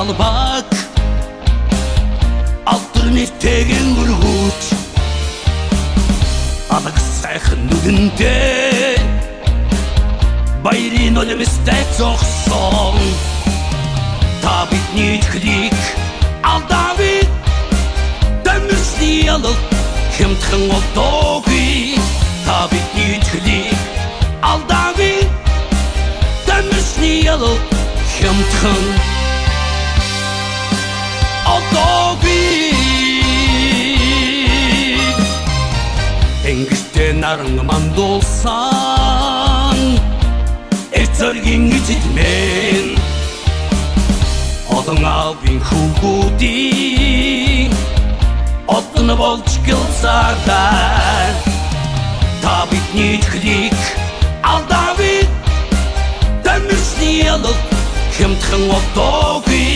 албаг алтернативын өргөж алаг сайхан нүдэнтэй баярын олимстай зогсон та бидний хлийг алдавид дэмэрсний алал хэмтхэн одоогүй та бидний хлийг алдавид дэмэрсний алал хэмтхэн одоогүй тэнгистэй наран мандуулсан эцэргийн эзэдмэн олон авийн хүүгүүдийн одон болж гэлсардар та бидний хлийг алдавид дэмэрсний алал хэмтхэн одоогүй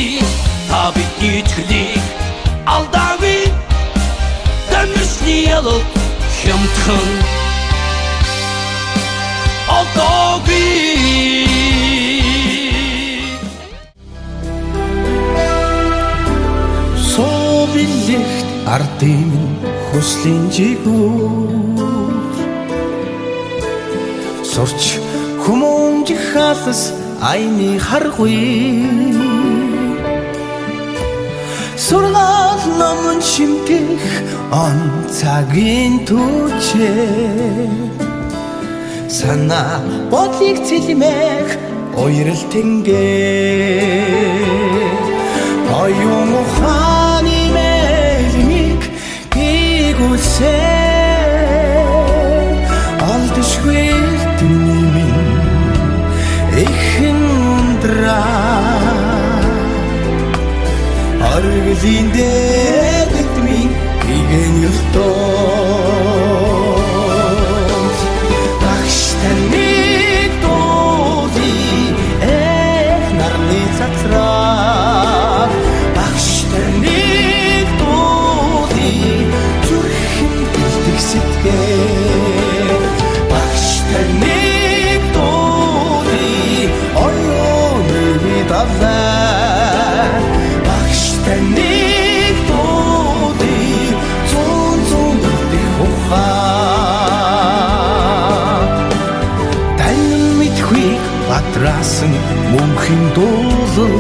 та бидний хлийг алдавид дэмэрсний алал хэмтхэн одоогүй Билэгт ардын хүслийн жигүүр сурч хүмүүнж халас айны харгүй сургал номон шимтэх он цагийн түчээ санаа бодлыг цэлмэх уйрал тэнгээ оюун ухааны мэлмиг гүйгүүлсэн алдашгүй түнэмин ихэн ундраа аргалын дэгдмийн игэн юртон багштай нэг дуули эх нарны цацраа багштай нэг дуули зүрхэн гэлдэг сэтгээ багштай нэг дуули оюуны давлаа багштай нэг дуули зүүн дэх ухаан тань мэдгүй батрасан мөнхийн дуулал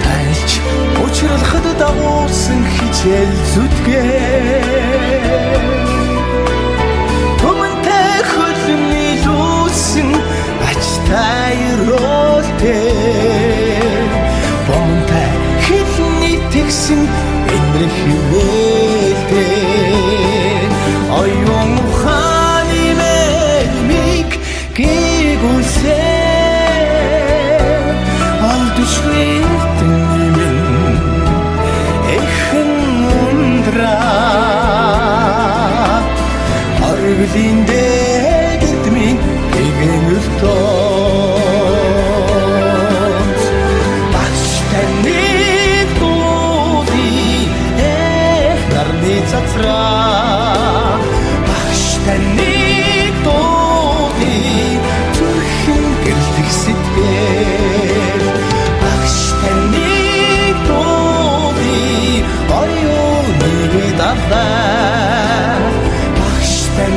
тайлч учралхад дагуулсан хичээл зүтгээ түмэнтэй хөлний лүүсэн ачтай ролтэй бомтай хилний тэгсэн энрэх хивэлтэй оюун ухааны мэлмиг гүйгүүлсэн алдашгүй түнэмин эхэн ундраа аргалын дэгдмийн игэн юртон багштай нэг дуули эх нарны цацраа багштай нэг дуули зүрхэн гэлдэг сэтгээр багштай нэг дуули оюуны давлаа багштай